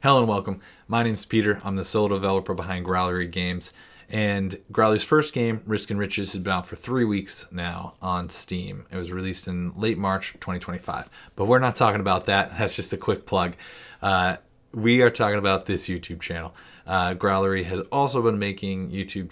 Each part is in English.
Hello and welcome. My name's Peter. I'm the sole developer behind Growlery Games. And Growlery's first game, Risk and Riches, has been out for 3 weeks now on Steam. It was released in late March 2025. But we're not talking about that. That's just a quick plug. We are talking about this YouTube channel. Growlery has also been making YouTube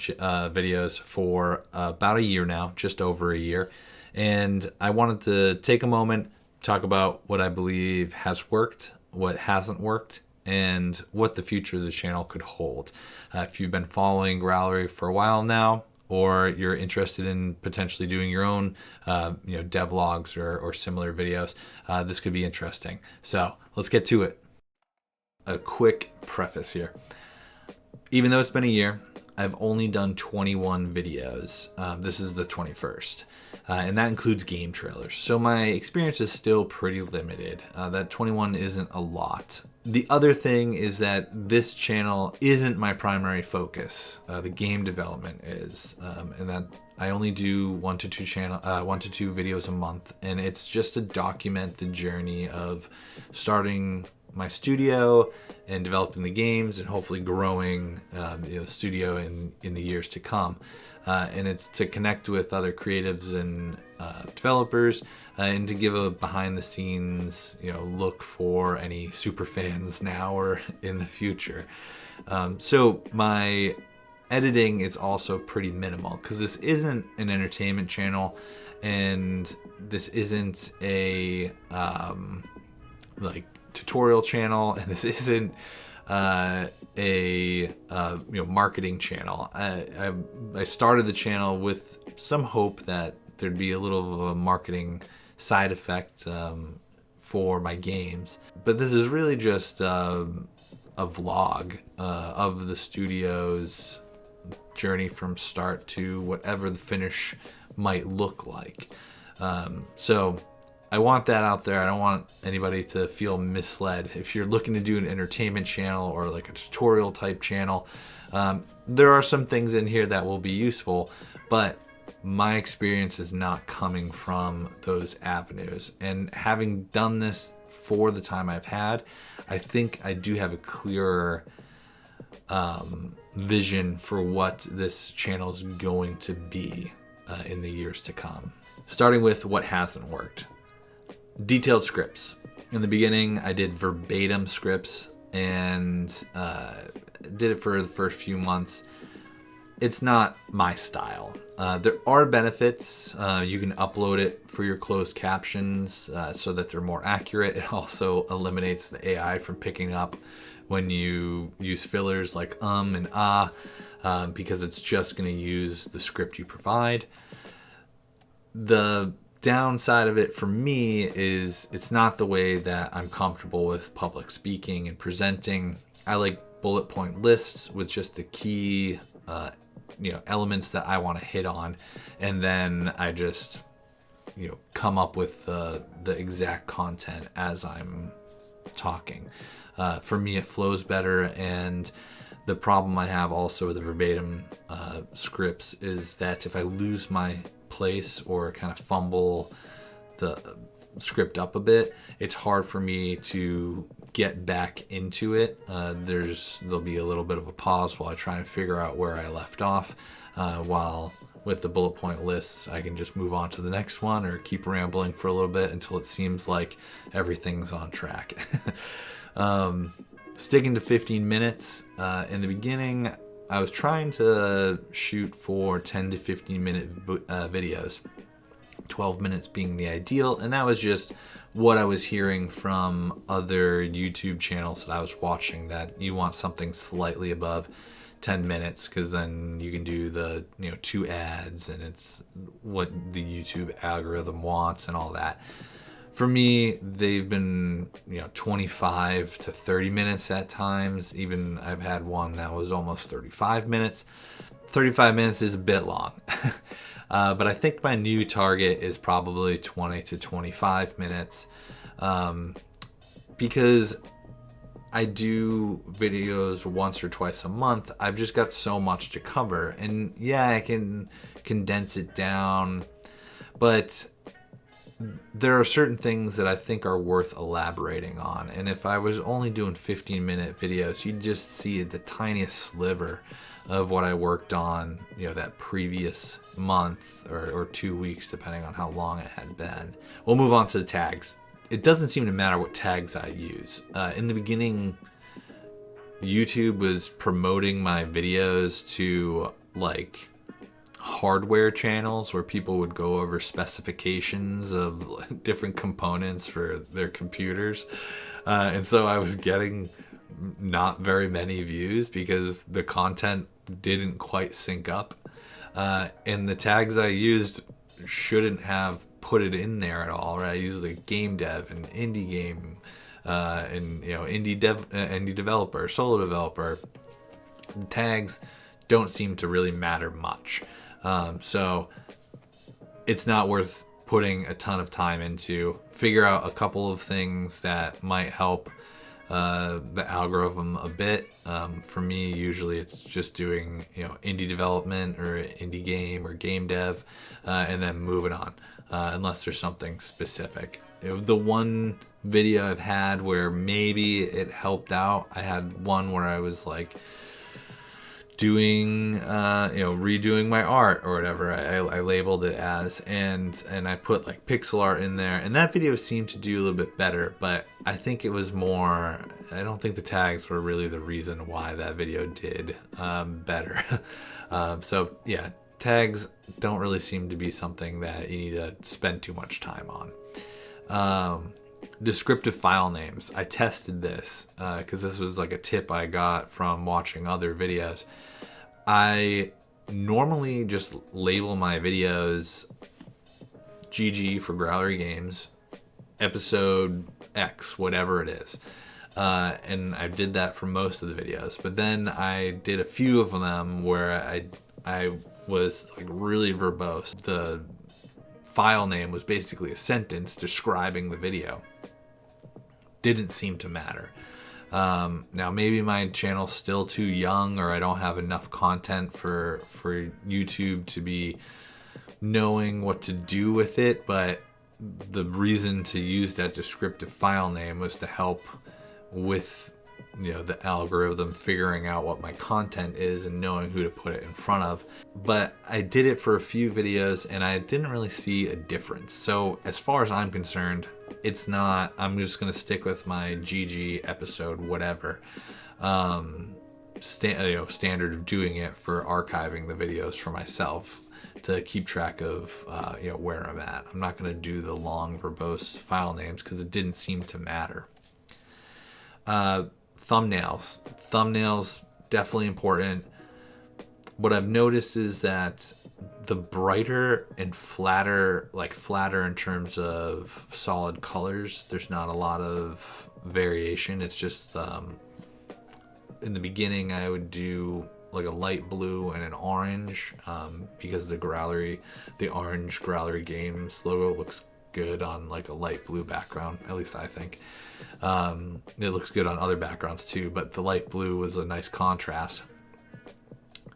videos for about a year now, just over a year. And I wanted to take a moment, talk about what I believe has worked, what hasn't worked, and what the future of the channel could hold. If you've been following Growlery for a while now, or you're interested in potentially doing your own devlogs or similar videos, this could be interesting. So let's get to it. A quick preface here. Even though it's been a year, I've only done 21 videos. This is the 21st. And that includes game trailers. So my experience is still pretty limited. That 21 isn't a lot. The other thing is that this channel isn't my primary focus. The game development is, and that I only do one to two videos a month, and it's just to document the journey of starting my studio and developing the games and hopefully growing the studio in the years to come. And it's to connect with other creatives and developers and to give a behind the scenes look for any super fans now or in the future. So my editing is also pretty minimal because this isn't an entertainment channel and this isn't a tutorial channel, and this isn't a marketing channel. I started the channel with some hope that there'd be a little of a marketing side effect for my games, but this is really just a vlog of the studio's journey from start to whatever the finish might look like. So I want that out there. I don't want anybody to feel misled. If you're looking to do an entertainment channel or like a tutorial type channel, there are some things in here that will be useful, but my experience is not coming from those avenues. And having done this for the time I've had, I think I do have a clearer vision for what this channel is going to be in the years to come. Starting with what hasn't worked. Detailed scripts. In the beginning, I did verbatim scripts and did it for the first few months. It's not my style. There are benefits. You can upload it for your closed captions so that they're more accurate. It also eliminates the AI from picking up when you use fillers like and ah, because it's just going to use the script you provide. The downside of it for me is it's not the way that I'm comfortable with public speaking and presenting. I like bullet point lists with just the key elements that I want to hit on, and then I just come up with the exact content as I'm talking. For me, it flows better, and the problem I have also with the verbatim scripts is that if I lose my place or kind of fumble the script up a bit, it's hard for me to get back into it. There'll be a little bit of a pause while I try and figure out where I left off, while with the bullet point lists I can just move on to the next one or keep rambling for a little bit until it seems like everything's on track. Sticking to 15 minutes. In the beginning I was trying to shoot for 10 to 15 minute videos, 12 minutes being the ideal, and that was just what I was hearing from other YouTube channels that I was watching, that you want something slightly above 10 minutes because then you can do the 2 ads and it's what the YouTube algorithm wants and all that. For me, they've been 25 to 30 minutes at times. Even I've had one that was almost 35 minutes. 35 minutes is a bit long. But I think my new target is probably 20 to 25 minutes, because I do videos once or twice a month. I've just got so much to cover, and yeah, I can condense it down, but there are certain things that I think are worth elaborating on. And if I was only doing 15-minute videos, you'd just see the tiniest sliver of what I worked on, that previous month or 2 weeks, depending on how long it had been. We'll move on to the tags. It doesn't seem to matter what tags I use. In the beginning, YouTube was promoting my videos to like hardware channels where people would go over specifications of different components for their computers, and so I was getting not very many views because the content didn't quite sync up, and the tags I used shouldn't have put it in there at all, right? I used like game dev and indie game, and indie developer, solo developer. The tags don't seem to really matter much. So it's not worth putting a ton of time into. Figure out a couple of things that might help the algorithm a bit. For me, usually it's just doing indie development or indie game or game dev, and then moving on, unless there's something specific. The one video I've had where maybe it helped out, I had one where I was like doing redoing my art or whatever I labeled it as, and I put like pixel art in there, and that video seemed to do a little bit better, but I think it was more, I don't think the tags were really the reason why that video did better. So yeah, tags don't really seem to be something that you need to spend too much time on. Descriptive file names. I tested this because this was like a tip I got from watching other videos. I normally just label my videos GG for Growlery Games, episode X, whatever it is. And I did that for most of the videos. But then I did a few of them where I was like really verbose. The file name was basically a sentence describing the video. Didn't seem to matter. Now maybe my channel's still too young, or I don't have enough content for YouTube to be knowing what to do with it, but the reason to use that descriptive file name was to help with the algorithm figuring out what my content is and knowing who to put it in front of. But I did it for a few videos and I didn't really see a difference. So as far as I'm concerned, it's not, I'm just going to stick with my GG episode whatever standard of doing it for archiving the videos for myself to keep track of where I'm at. I'm not going to do the long verbose file names because it didn't seem to matter. Thumbnails definitely important. What I've noticed is that the brighter and flatter in terms of solid colors, there's not a lot of variation. It's just in the beginning I would do like a light blue and an orange because the orange Growlery Games logo looks good on like a light blue background, at least I think. It looks good on other backgrounds too, but the light blue was a nice contrast,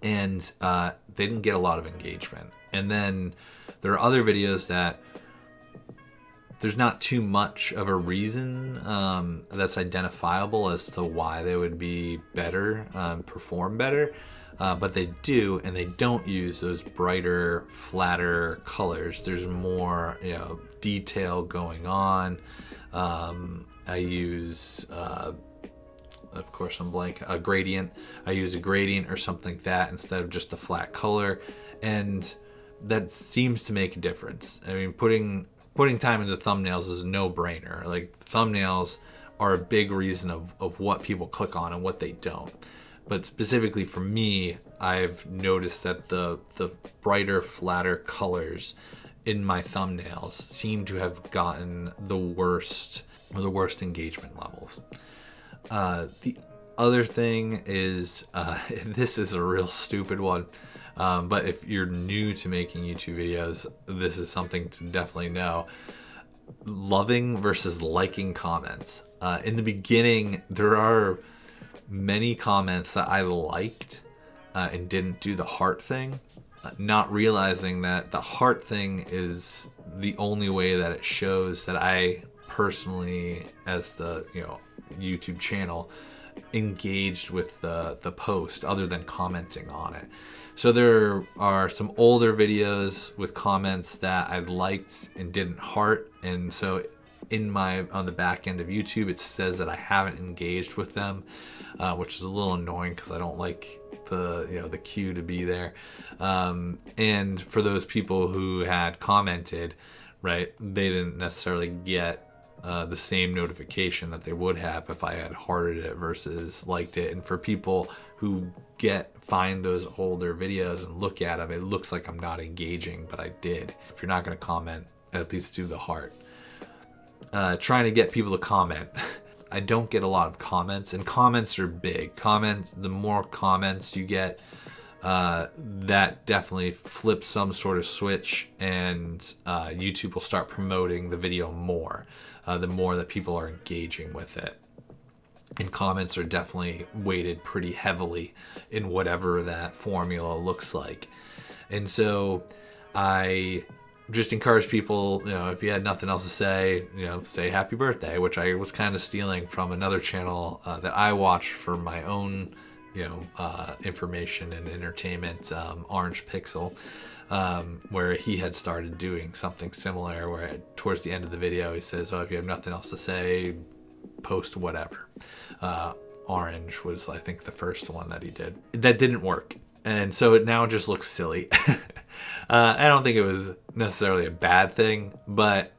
and they didn't get a lot of engagement. And then there are other videos that there's not too much of a reason that's identifiable as to why they would be better, perform better, but they do, and they don't use those brighter, flatter colors. There's more detail going on. I use of course I'm blank, a gradient. I use a gradient or something like that instead of just a flat color, and that seems to make a difference. I mean, putting time into thumbnails is a no-brainer. Like, thumbnails are a big reason of what people click on and what they don't. But specifically for me, I've noticed that the brighter, flatter colors in my thumbnails seem to have gotten the worst engagement levels. The other thing is, this is a real stupid one, but if you're new to making YouTube videos, this is something to definitely know. Loving versus liking comments. In the beginning, there are many comments that I liked and didn't do the heart thing, not realizing that the heart thing is the only way that it shows that I personally, as the YouTube channel, engaged with the post other than commenting on it. So there are some older videos with comments that I liked and didn't heart, and so on the back end of YouTube it says that I haven't engaged with them, which is a little annoying because I don't like the queue to be there. And for those people who had commented, right, they didn't necessarily get the same notification that they would have if I had hearted it versus liked it. And for people who find those older videos and look at them, it looks like I'm not engaging, but I did. If you're not going to comment, at least do the heart. Trying to get people to comment. I don't get a lot of comments, and comments are big. The more comments you get, that definitely flips some sort of switch, and YouTube will start promoting the video more, the more that people are engaging with it. And comments are definitely weighted pretty heavily in whatever that formula looks like. And so I just encourage people, if you had nothing else to say, say happy birthday, which I was kind of stealing from another channel that I watch for my own, information and entertainment, Orange Pixel, where he had started doing something similar, where towards the end of the video he says, if you have nothing else to say, post whatever. Orange was, I think, the first one that he did. That didn't work. And so it now just looks silly. I don't think it was necessarily a bad thing, but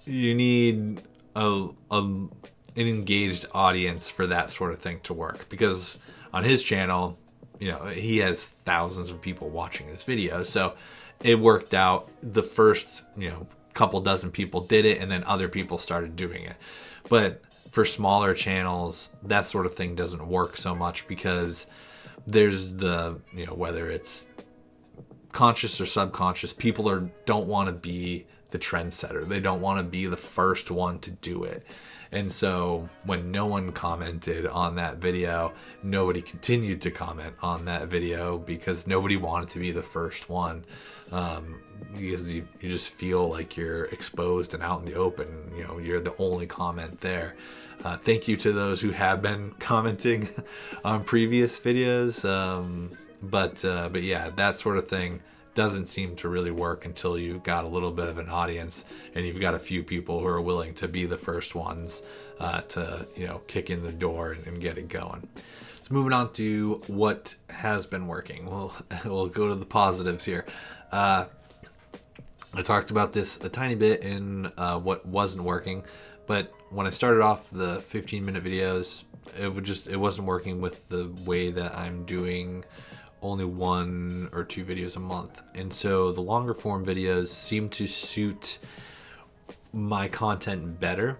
you need an engaged audience for that sort of thing to work. Because on his channel, he has thousands of people watching his videos. So it worked out. The first, couple dozen people did it, and then other people started doing it. But for smaller channels, that sort of thing doesn't work so much, because there's whether it's conscious or subconscious, people don't want to be the trendsetter. They don't want to be the first one to do it. And so when no one commented on that video, nobody continued to comment on that video, because nobody wanted to be the first one. Because you just feel like you're exposed and out in the open. You're the only comment there. Thank you to those who have been commenting on previous videos. But yeah, that sort of thing doesn't seem to really work until you've got a little bit of an audience and you've got a few people who are willing to be the first ones to kick in the door and get it going. So moving on to what has been working. We'll go to the positives here. I talked about this a tiny bit in what wasn't working, but when I started off the 15-minute videos, it wasn't working with the way that I'm doing only 1 or 2 videos a month. And so the longer form videos seem to suit my content better.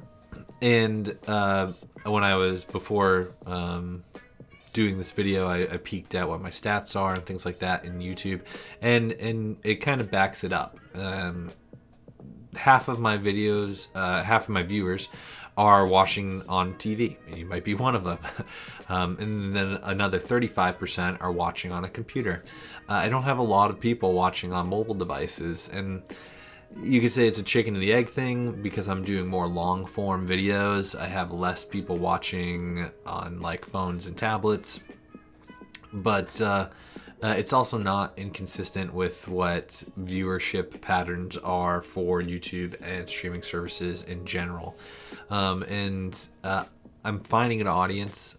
And when I was before doing this video, I peeked at what my stats are and things like that in YouTube, and it kind of backs it up. Half of my videos, half of my viewers are watching on TV. You might be one of them. And then another 35% are watching on a computer. I don't have a lot of people watching on mobile devices, and you could say it's a chicken and the egg thing, because I'm doing more long form videos. I have less people watching on like phones and tablets, but it's also not inconsistent with what viewership patterns are for YouTube and streaming services in general. I'm finding an audience,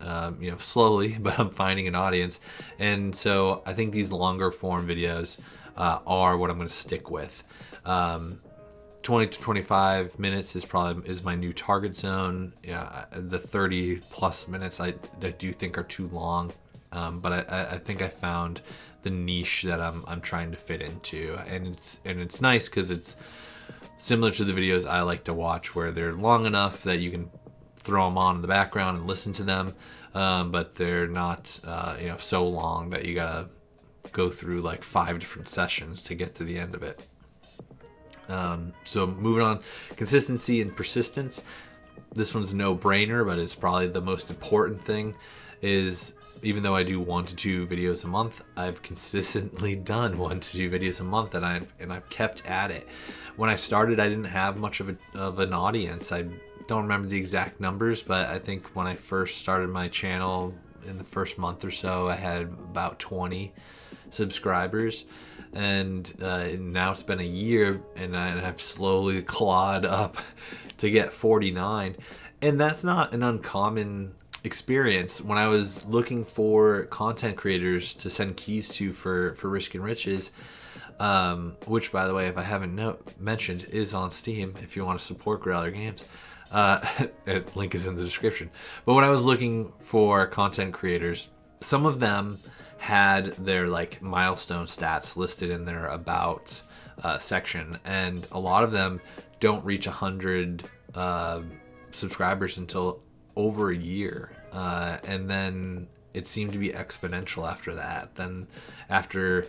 slowly, but I'm finding an audience. And so I think these longer form videos are what I'm going to stick with. 20 to 25 minutes is my new target zone. The 30 plus minutes I do think are too long. But I think I found the niche that I'm trying to fit into, and it's nice because it's similar to the videos I like to watch, where they're long enough that you can throw them on in the background and listen to them, but they're not so long that you gotta go through like 5 different sessions to get to the end of it. So moving on, consistency and persistence. This one's a no-brainer, but it's probably the most important thing. is even though I do 1 to 2 videos a month, I've consistently done 1 to 2 videos a month, and I've kept at it. When I started, I didn't have much of an audience. I don't remember the exact numbers, but I think when I first started my channel in the first month or so, I had about 20 subscribers, and now it's been a year, and I've slowly clawed up to get 49, and that's not an uncommon experience. When I was looking for content creators to send keys to for Risk and Riches, which, by the way, if I haven't mentioned, is on Steam if you want to support Growlery Games. Link is in the description. But when I was looking for content creators, some of them had their like milestone stats listed in their about section, and a lot of them don't reach 100 subscribers until over a year, and then it seemed to be exponential after that. Then after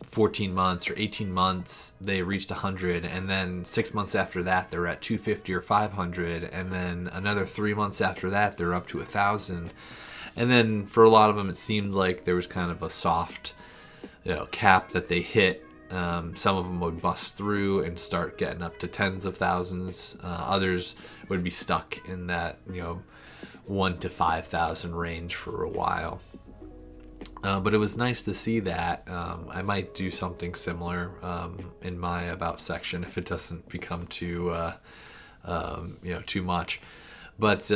14 months or 18 months, they reached 100, and then 6 months after that, they're at 250 or 500, and then another 3 months after that, they're up to 1,000. And then for a lot of them, it seemed like there was kind of a soft, cap that they hit. Some of them would bust through and start getting up to tens of thousands. Others would be stuck in that 1 to 5,000 range for a while. But it was nice to see that. I might do something similar in my about section if it doesn't become too much. But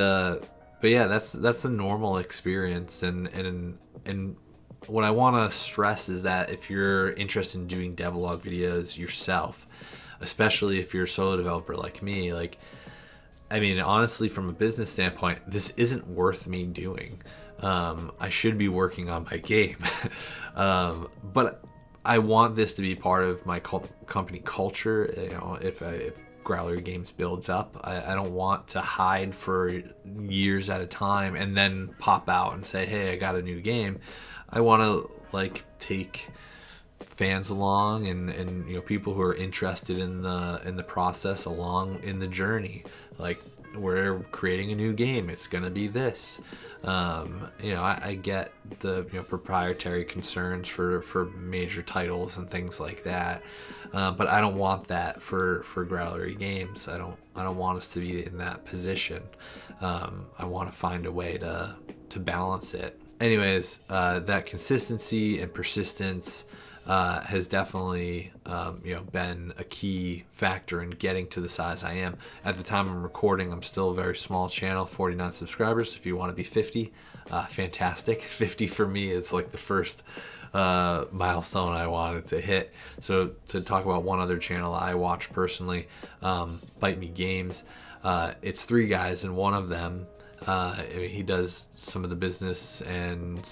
yeah, that's a normal experience, and what I want to stress is that if you're interested in doing devlog videos yourself, especially if you're a solo developer like me, honestly, from a business standpoint, this isn't worth me doing. I should be working on my game, but I want this to be part of my company culture. If Growlery Games builds up, I don't want to hide for years at a time and then pop out and say, hey, I got a new game. I want to take fans along and people who are interested in the process along in the journey. We're creating a new game, it's gonna be this. I get the proprietary concerns for major titles and things like that, but I don't want that for Growlery Games. I don't want us to be in that position. I want to find a way to balance it. Anyways, that consistency and persistence has definitely been a key factor in getting to the size I am. At the time I'm recording, I'm still a very small channel, 49 subscribers. If you want to be 50, fantastic. 50 for me is like the first milestone I wanted to hit. So to talk about one other channel I watch personally, Bite Me Games, it's 3 guys, and one of them, he does some of the business and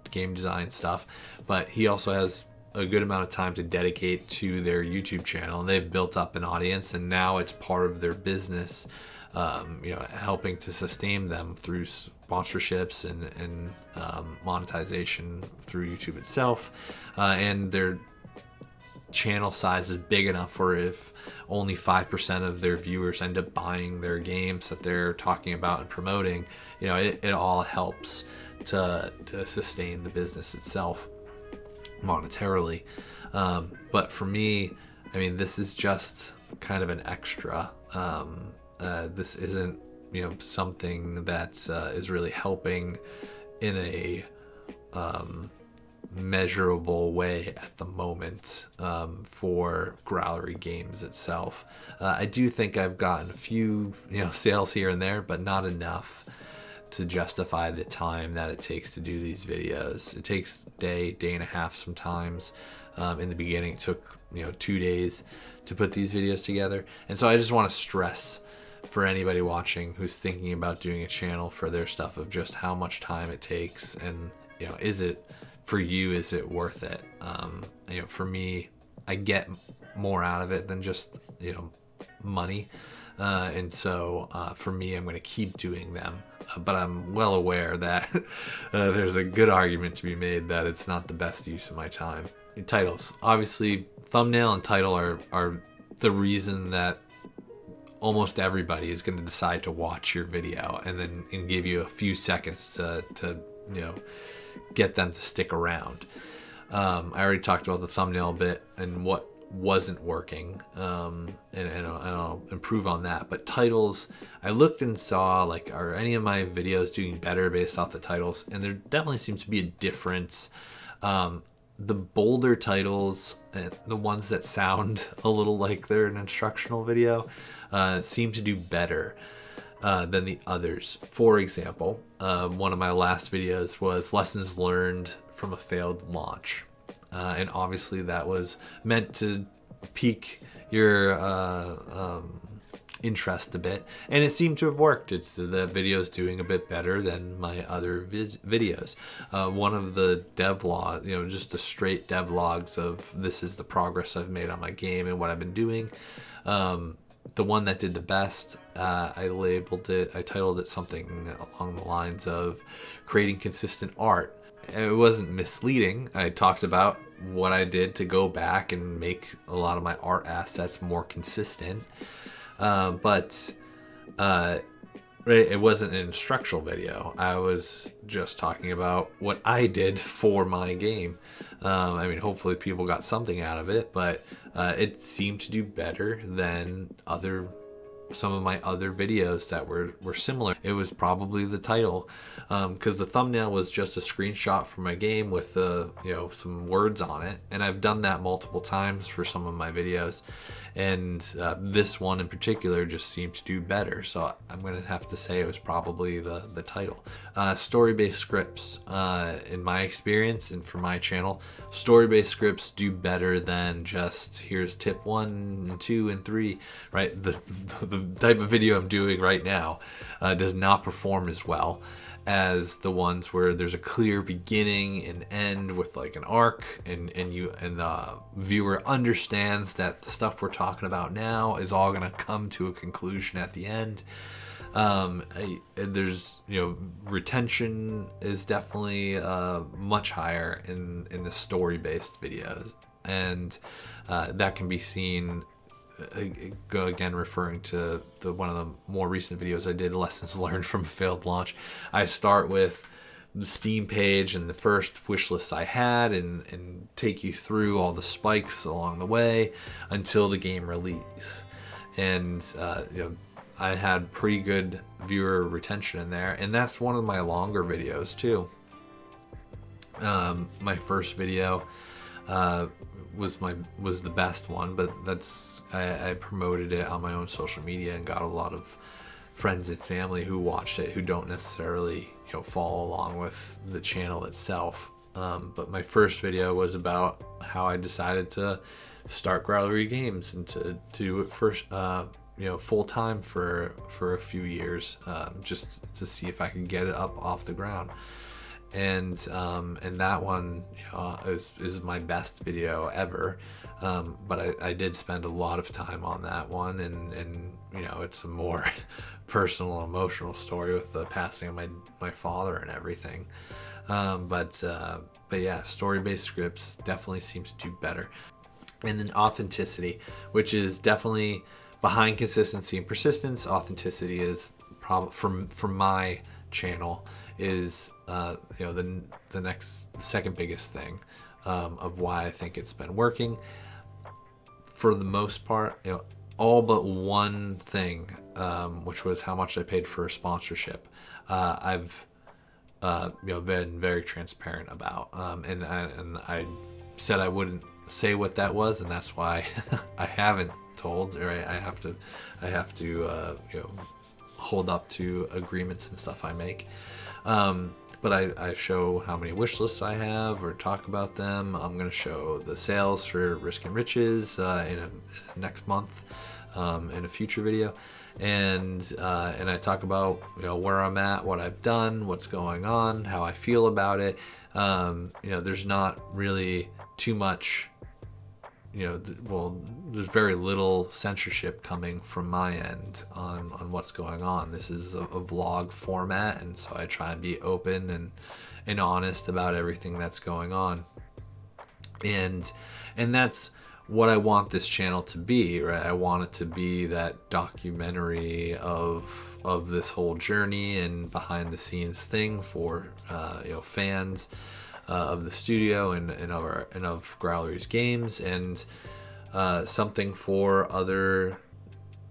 game design stuff, but he also has a good amount of time to dedicate to their YouTube channel, and they've built up an audience, and now it's part of their business, helping to sustain them through sponsorships and monetization through YouTube itself, and their channel size is big enough for if only 5% of their viewers end up buying their games that they're talking about and promoting, it all helps to sustain the business itself monetarily. But for me, this is just kind of an extra. This isn't something that is really helping in a measurable way at the moment for Growlery Games itself. I do think I've gotten a few sales here and there, but not enough to justify the time that it takes to do these videos. It takes day and a half sometimes. In the beginning it took 2 days to put these videos together, and so I just want to stress for anybody watching who's thinking about doing a channel for their stuff of just how much time it takes, and is it for you, is it worth it? For me, I get more out of it than just money, and so for me, I'm going to keep doing them, but I'm well aware that there's a good argument to be made that it's not the best use of my time. Titles, obviously, thumbnail and title are the reason that almost everybody is going to decide to watch your video and give you a few seconds to get them to stick around. I already talked about the thumbnail a bit and what wasn't working, and I'll improve on that. But titles, I looked and saw, like, are any of my videos doing better based off the titles? And there definitely seems to be a difference. The bolder titles, the ones that sound a little like they're an instructional video, seem to do better than the others. For example, one of my last videos was lessons learned from a failed launch. And obviously that was meant to pique your interest a bit, and it seemed to have worked. It's the video's doing a bit better than my other videos. One of the devlogs, just the straight devlogs of this is the progress I've made on my game and what I've been doing. The one that did the best, I titled it something along the lines of creating consistent art. It wasn't misleading. I talked about what I did to go back and make a lot of my art assets more consistent. But it wasn't an instructional video. I was just talking about what I did for my game. Hopefully people got something out of it, but it seemed to do better than some of my other videos that were similar. It was probably the title, because the thumbnail was just a screenshot from my game with some words on it, and I've done that multiple times for some of my videos, and this one in particular just seemed to do better. So I'm gonna have to say it was probably the title. Story-based scripts, in my experience and for my channel, story-based scripts do better than just here's tip 1 and 2 and 3, right? The type of video I'm doing right now does not perform as well as the ones where there's a clear beginning and end with like an arc, and the viewer understands that the stuff we're talking about now is all going to come to a conclusion at the end. There's retention is definitely much higher in the story-based videos, and that can be seen. Again, referring to one of the more recent videos I did, lessons learned from a failed launch. I start with the Steam page and the first wish lists I had, and take you through all the spikes along the way until the game release. And I had pretty good viewer retention in there, and that's one of my longer videos too. My first video was the best one, but I promoted it on my own social media and got a lot of friends and family who watched it who don't necessarily follow along with the channel itself. But my first video was about how I decided to start Growlery Games and to do it first, full time for a few years, just to see if I could get it up off the ground. And that one is my best video ever. But I did spend a lot of time on that one, and it's a more personal, emotional story with the passing of my father and everything. But yeah, story-based scripts definitely seem to do better. And then authenticity, which is definitely behind consistency and persistence. Authenticity is probably from my channel is the second biggest thing of why I think it's been working. For the most part, all but one thing, which was how much I paid for a sponsorship, I've been very transparent about, and I said I wouldn't say what that was, and that's why I haven't told, or I have to hold up to agreements and stuff I make. But I show how many wish lists I have or talk about them. I'm going to show the sales for Risk and Riches in next month in a future video. And I talk about where I'm at, what I've done, what's going on, how I feel about it. There's not really too much, there's very little censorship coming from my end on what's going on. This is a vlog format, and so I try and be open and honest about everything that's going on. And that's what I want this channel to be, right? I want it to be that documentary of this whole journey and behind the scenes thing for fans of the studio and of Growlery's games, and something for other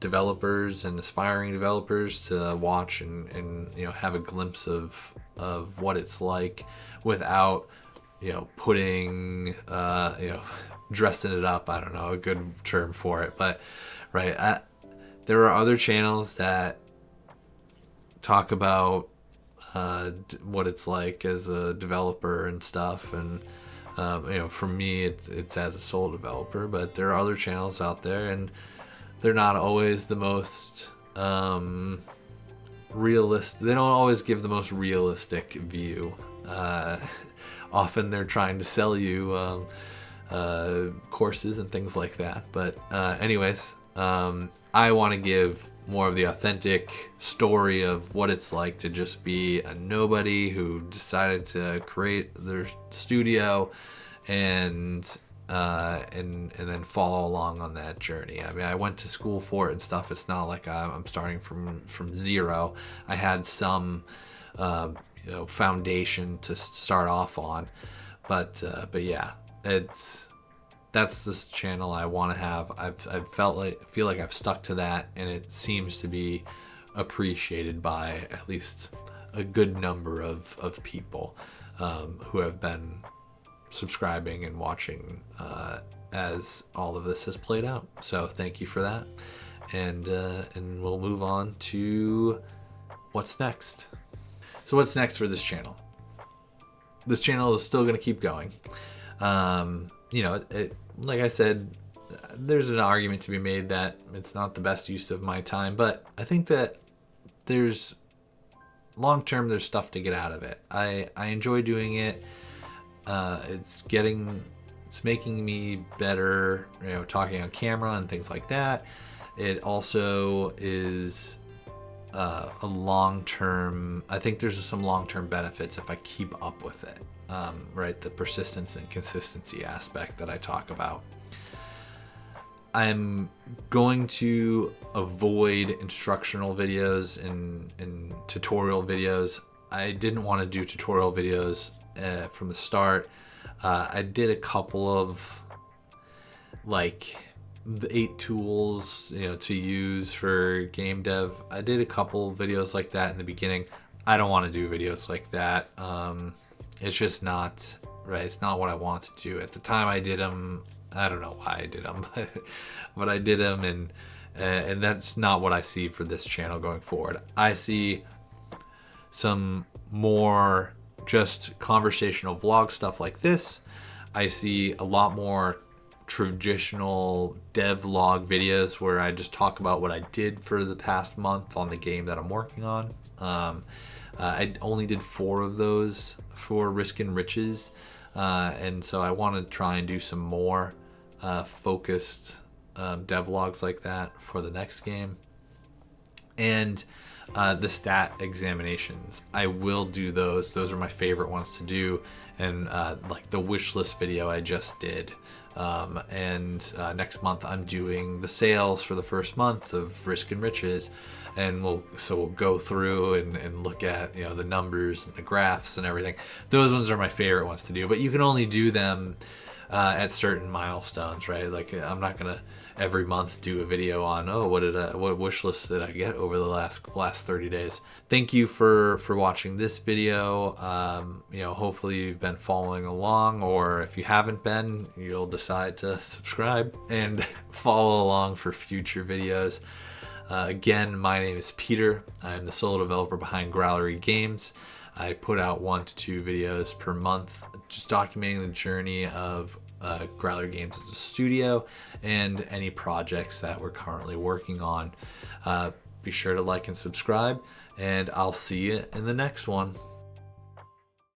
developers and aspiring developers to watch and have a glimpse of what it's like without putting dressing it up. I don't know a good term for it, but right, there are other channels that talk about what it's like as a developer and stuff, and for me it's as a sole developer, but there are other channels out there and they're not always the most realistic. They don't always give the most realistic view. Often they're trying to sell you courses and things like that. But anyways, I want to give more of the authentic story of what it's like to just be a nobody who decided to create their studio and then follow along on that journey. I mean, I went to school for it and stuff. It's not like I'm starting from zero. I had some foundation to start off on, but yeah, that's this channel I want to have. I've feel like I've stuck to that, and it seems to be appreciated by at least a good number of people who have been subscribing and watching as all of this has played out. So thank you for that, and we'll move on to what's next. So what's next for this channel? This channel is still going to keep going. Like I said, there's an argument to be made that it's not the best use of my time, but I think that there's long term, there's stuff to get out of it. I enjoy doing it. It's making me better, talking on camera and things like that. It also is a long-term, I think there's some long-term benefits if I keep up with it, right? The persistence and consistency aspect that I talk about. I'm going to avoid instructional videos and tutorial videos. I didn't want to do tutorial videos from the start. I did a couple of the 8 tools to use for game dev. I did a couple videos like that in the beginning. I don't want to do videos like that. It's just not right. It's not what I want to do. At the time I did them, I don't know why I did them, but I did them, and that's not what I see for this channel going forward. I see some more just conversational vlog stuff like this. I see a lot more traditional devlog videos where I just talk about what I did for the past month on the game that I'm working on. I only did 4 of those for Risk and Riches, and so I want to try and do some more focused devlogs like that for the next game. And the stat examinations, I will do those. Those are my favorite ones to do, and like the wish list video I just did. And next month I'm doing the sales for the first month of Risk and Riches, and we'll go through and look at the numbers and the graphs and everything. Those ones are my favorite ones to do, but you can only do them at certain milestones, right? Like I'm not gonna every month do a video on what wish list did I get over the last 30 days. Thank you for watching this video. Hopefully you've been following along, or if you haven't been, you'll decide to subscribe and follow along for future videos. Again, my name is Peter. I'm the solo developer behind Growlery Games. I put out 1 to 2 videos per month, just documenting the journey of Growlery Games as a studio and any projects that we're currently working on. Be sure to like and subscribe, and I'll see you in the next one.